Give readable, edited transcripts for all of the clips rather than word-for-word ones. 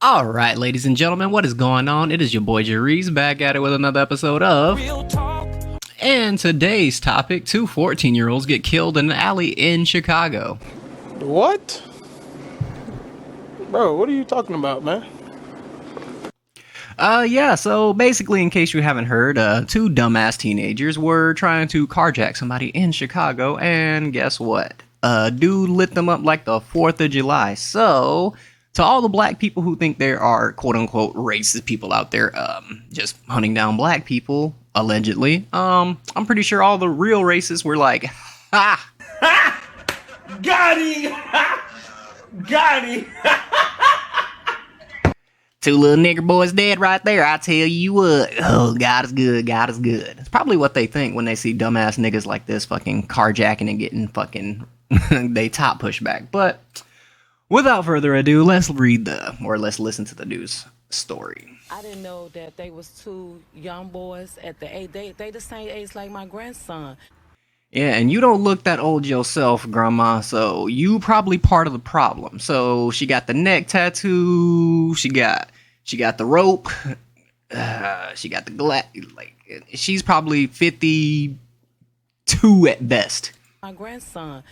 Alright, ladies and gentlemen, what is going on? It is your boy Jerice back at it with another episode of Real Talk. And today's topic, two 14-year-olds get killed in an alley in Chicago. What? Bro, what are you talking about, man? Yeah, so basically, in case you haven't heard, two dumbass teenagers were trying to carjack somebody in Chicago, and guess what? Dude lit them up like the 4th of July. So, to all the black people who think there are quote-unquote racist people out there, just hunting down black people, allegedly, I'm pretty sure all the real racists were like, ha! Ha! Got him! Got him! Two little nigger boys dead right there, I tell you what. Oh, God is good, God is good. It's probably what they think when they see dumbass niggas like this fucking carjacking and getting fucking they top pushed back. But without further ado, let's listen to the news story. I didn't know that they was two young boys at the age. They the same age like my grandson. Yeah, and you don't look that old yourself, Grandma, so you probably part of the problem. So she got the neck tattoo, she got the rope, she got the she's probably 52 at best. My grandson.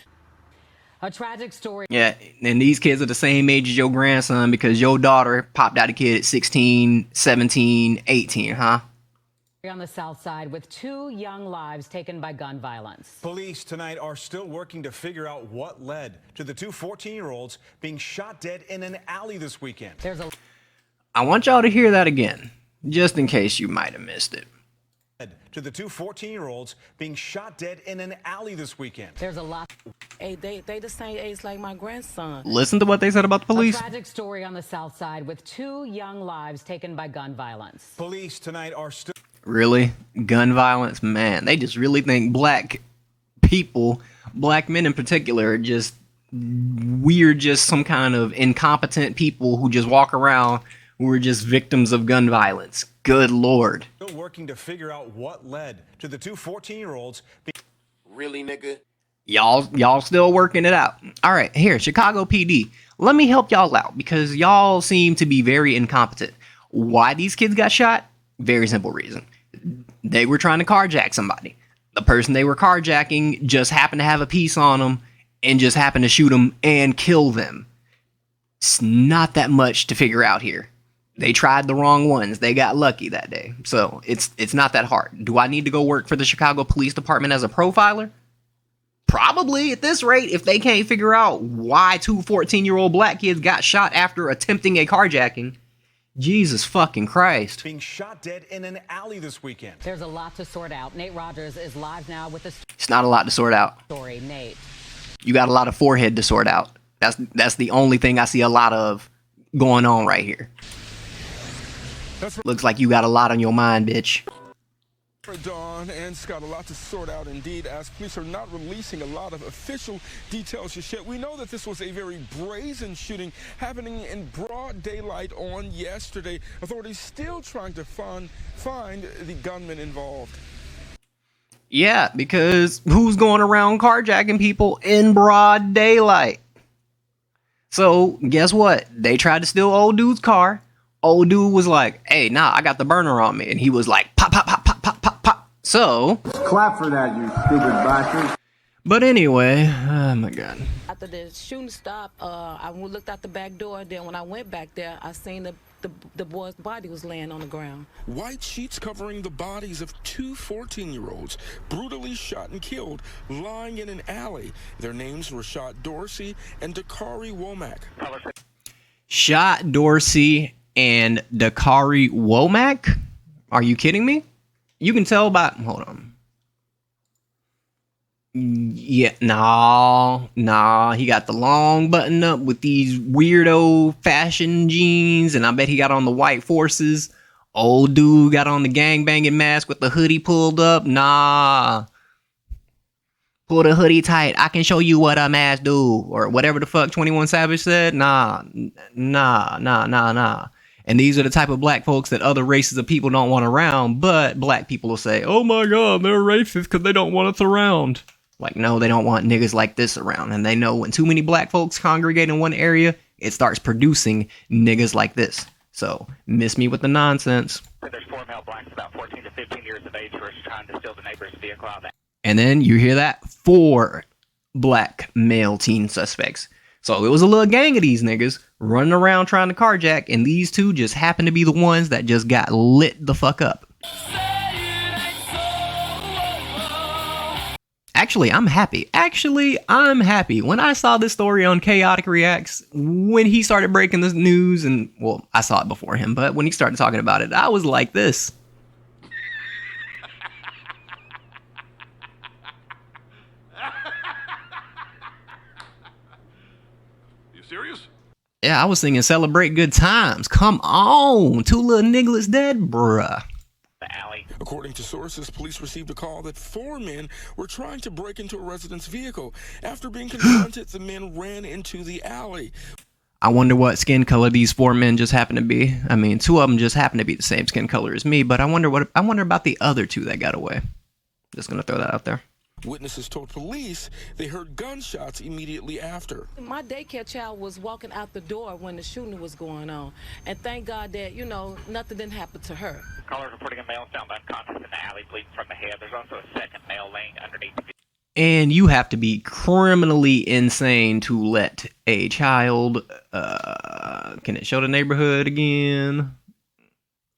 A tragic story. Yeah, and these kids are the same age as your grandson because your daughter popped out a kid at 16, 17, 18, huh? On the south side with two young lives taken by gun violence. Police tonight are still working to figure out what led to the two 14-year-olds being shot dead in an alley this weekend. I want y'all to hear that again, just in case you might have missed it. To the two 14-year-olds being shot dead in an alley this weekend. There's a lot. Hey, they the same age like my grandson. Listen to what they said about the police. A tragic story on the south side with two young lives taken by gun violence. Police tonight are still... Really? Gun violence? Man, they just really think black people, black men in particular, are just weird, just some kind of incompetent people who just walk around who are just victims of gun violence. Good Lord. Still working to figure out what led to the two 14-year-olds being... Really, nigga? Y'all still working it out. All right, here, Chicago PD. Let me help y'all out because y'all seem to be very incompetent. Why these kids got shot? Very simple reason. They were trying to carjack somebody. The person they were carjacking just happened to have a piece on them and just happened to shoot them and kill them. It's not that much to figure out here. They tried the wrong ones. They got lucky that day. So it's not that hard. Do I need to go work for the Chicago Police Department as a profiler? Probably at this rate if they can't figure out why two 14-year-old black kids got shot after attempting a carjacking. Jesus fucking Christ. Being shot dead in an alley this weekend. There's a lot to sort out. Nate Rogers is live now with the It's not a lot to sort out. story. Nate. You got a lot of forehead to sort out. That's the only thing I see a lot of going on right here. Looks like you got a lot on your mind, bitch. Dawn, and it's got a lot to sort out indeed, as police are not releasing a lot of official details just yet. We know that this was a very brazen shooting happening in broad daylight on yesterday. Authorities still trying to find the gunman involved. Yeah, because who's going around carjacking people in broad daylight? So, guess what? They tried to steal old dude's car. Old dude was like, hey, nah, I got the burner on me. And he was like, pop, pop, pop, pop, pop, pop, pop. So, clap for that, you stupid bastard. But anyway, oh my God. After the shooting stopped, I looked out the back door. Then when I went back there, I seen the boy's body was laying on the ground. White sheets covering the bodies of two 14-year-olds brutally shot and killed lying in an alley. Their names were Shot Dorsey and Dakari Womack. Shot Dorsey and Dakari Womack? Are you kidding me? You can tell by... Hold on. Yeah, nah. He got the long button up with these weirdo fashion jeans, and I bet he got on the white forces. Old dude got on the gangbanging mask with the hoodie pulled up. Nah. Pull the hoodie tight. I can show you what a mask do. Or whatever the fuck 21 Savage said. Nah. And these are the type of black folks that other races of people don't want around, but black people will say, oh my God, they're racist because they don't want us around. Like, no, they don't want niggas like this around. And they know when too many black folks congregate in one area, it starts producing niggas like this. So miss me with the nonsense. There's 4 male blacks about 14 to 15 years of age who are trying to steal the neighbor's vehicle out. And then you hear that 4 black male teen suspects. So it was a little gang of these niggas running around trying to carjack, and these 2 just happened to be the ones that just got lit the fuck up. Actually, I'm happy. When I saw this story on Chaotic Reacts, when he started breaking the news, and well, I saw it before him, but when he started talking about it, I was like this. Serious? Yeah, I was singing Celebrate Good Times. Come on. 2 little nigglets dead, bruh. According to sources, police received a call that 4 men were trying to break into a resident's vehicle. After being confronted, the men ran into the alley. I wonder what skin color these 4 men just happen to be. I mean, 2 of them just happen to be the same skin color as me, but I wonder about the other 2 that got away. Just gonna throw that out there. Witnesses told police they heard gunshots immediately after. My daycare child was walking out the door when the shooting was going on. And thank God that, nothing didn't happen to her. Callers reporting a male found unconscious in the alley, bleeding from the head. There's also a second male laying underneath the vehicle. And you have to be criminally insane to let a child, can it show the neighborhood again?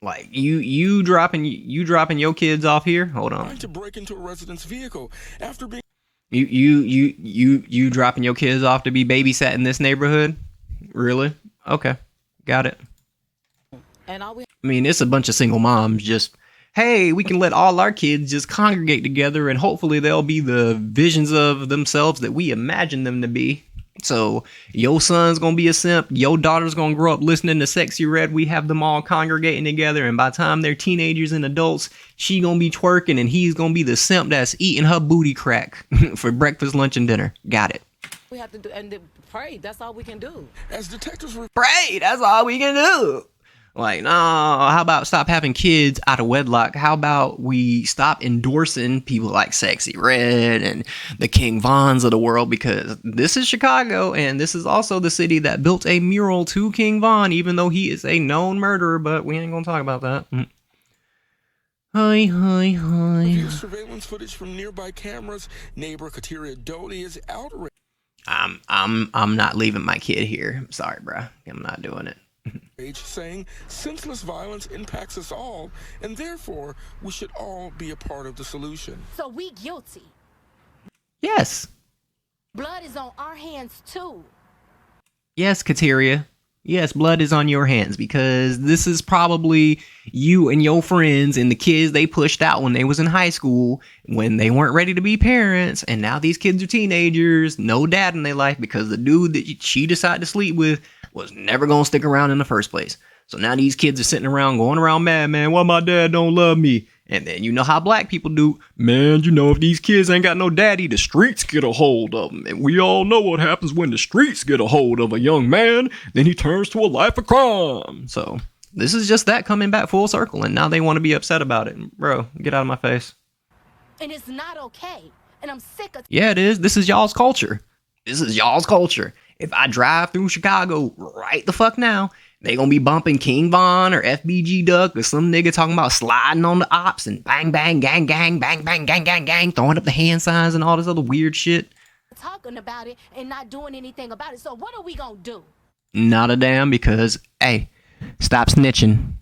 Like you dropping your kids off here? Hold on. Trying to break into a resident's vehicle after being you dropping your kids off to be babysat in this neighborhood? Really? Okay, got it. And I mean, it's a bunch of single moms just, hey, we can let all our kids just congregate together and hopefully they'll be the visions of themselves that we imagine them to be. So your son's gonna be a simp, your daughter's gonna grow up listening to Sexy Red, we have them all congregating together, and by the time they're teenagers and adults, she gonna be twerking and he's gonna be the simp that's eating her booty crack for breakfast, lunch, and dinner. Got it. We have to do and pray. That's all we can do. As detectives pray, that's all we can do. Like, no, how about stop having kids out of wedlock? How about we stop endorsing people like Sexy Red and the King Vons of the world? Because this is Chicago, and this is also the city that built a mural to King Von, even though he is a known murderer, but we ain't gonna talk about that. Hi. Reviews surveillance footage from nearby cameras. Neighbor Kateria Doty is outraged. I'm not leaving my kid here. I'm sorry, bro. I'm not doing it. Saying senseless violence impacts us all, and therefore we should all be a part of the solution. So we guilty. Yes. Blood is on our hands too. Yes, Kateria. Yes, blood is on your hands because this is probably you and your friends and the kids they pushed out when they was in high school, when they weren't ready to be parents, and now these kids are teenagers, no dad in their life because the dude that she decided to sleep with was never gonna stick around in the first place. So now these kids are sitting around going around mad, man, why my dad don't love me? And then you know how black people do, man, if these kids ain't got no daddy, the streets get a hold of them. And we all know what happens when the streets get a hold of a young man, then he turns to a life of crime. So this is just that coming back full circle, and now they want to be upset about it. Bro, get out of my face. And it's not okay. And I'm sick of... Yeah, it is. This is y'all's culture. This is y'all's culture. If I drive through Chicago right the fuck now, they gonna be bumping King Von or FBG Duck or some nigga talking about sliding on the ops and bang, bang, gang, gang, bang, bang, gang, gang, gang, throwing up the hand signs and all this other weird shit. Talking about it and not doing anything about it. So what are we gonna do? Not a damn, because, hey, stop snitching.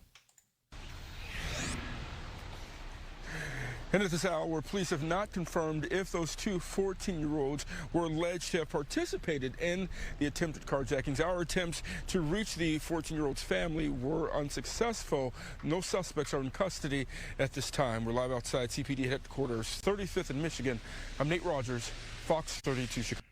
And at this hour, police have not confirmed if those 2 14-year-olds were alleged to have participated in the attempted carjackings. Our attempts to reach the 14-year-old's family were unsuccessful. No suspects are in custody at this time. We're live outside CPD headquarters, 35th in Michigan. I'm Nate Rogers, Fox 32 Chicago.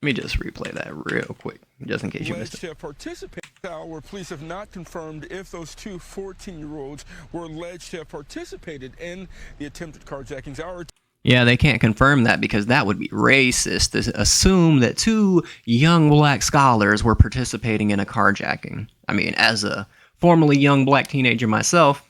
Let me just replay that real quick, just in case you missed it. To have participated, where police have not confirmed if those 2 14-year-olds were alleged to have participated in the attempted carjackings. Yeah, they can't confirm that because that would be racist to assume that 2 young black scholars were participating in a carjacking. I mean, as a formerly young black teenager myself,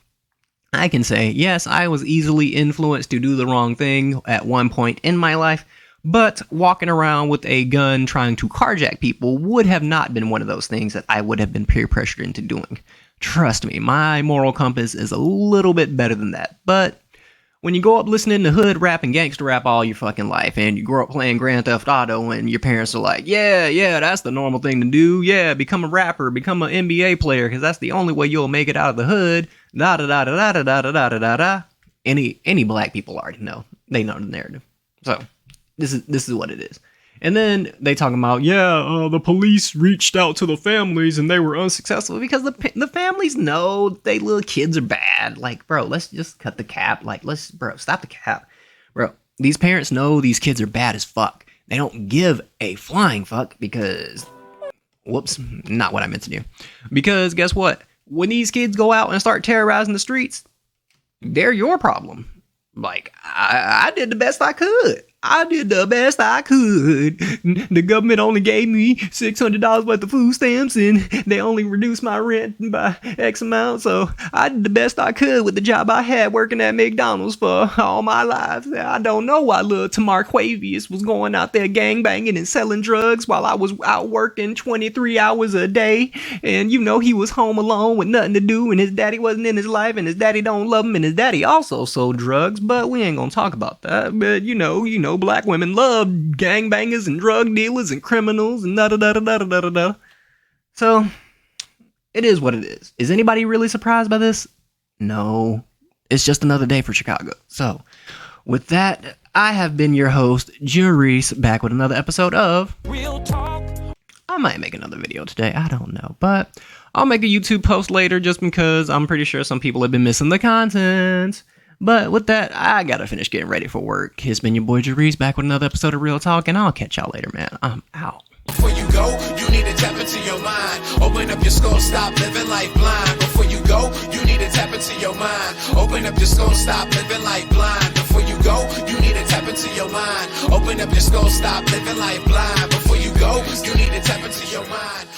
I can say, yes, I was easily influenced to do the wrong thing at one point in my life, But walking around with a gun trying to carjack people would have not been one of those things that I would have been peer pressured into doing. Trust me, my moral compass is a little bit better than that. But when you grow up listening to hood rap and gangster rap all your fucking life, and you grow up playing Grand Theft Auto, and your parents are like, yeah, that's the normal thing to do. Yeah, become a rapper, become an NBA player, because that's the only way you'll make it out of the hood. Da da da da da da da da da da. Any black people already know. They know the narrative. So this is what it is. And then they talking about, the police reached out to the families and they were unsuccessful because the families know they little kids are bad. Like, bro, let's just cut the cap. Like, stop the cap. Bro, these parents know these kids are bad as fuck. They don't give a flying fuck because, whoops, not what I meant to do. Because guess what? When these kids go out and start terrorizing the streets, they're your problem. Like, I did the best I could. The government only gave me $600 worth of food stamps and they only reduced my rent by X amount. So I did the best I could with the job I had working at McDonald's for all my life. I don't know why little Tamar Quavius was going out there gangbanging and selling drugs while I was out working 23 hours a day. And he was home alone with nothing to do and his daddy wasn't in his life and his daddy don't love him and his daddy also sold drugs. But we ain't gonna talk about that. But black women love gangbangers and drug dealers and criminals and da-da-da-da-da-da-da. So, it is what it is. Is anybody really surprised by this? No. It's just another day for Chicago. So, with that, I have been your host, Jerice, back with another episode of Real Talk. I might make another video today. I don't know. But I'll make a YouTube post later just because I'm pretty sure some people have been missing the content. But with that, I gotta finish getting ready for work. It's been your boy Jerice back with another episode of Real Talk, and I'll catch y'all later, man. I'm out. Before you go, you need to tap into your mind. Open up your skull, stop living life blind. Before you go, you need to tap into your mind. Open up your skull, stop living life blind. Before you go, you need to tap into your mind. Open up your skull, stop living life blind. Before you go, you need to tap into your mind.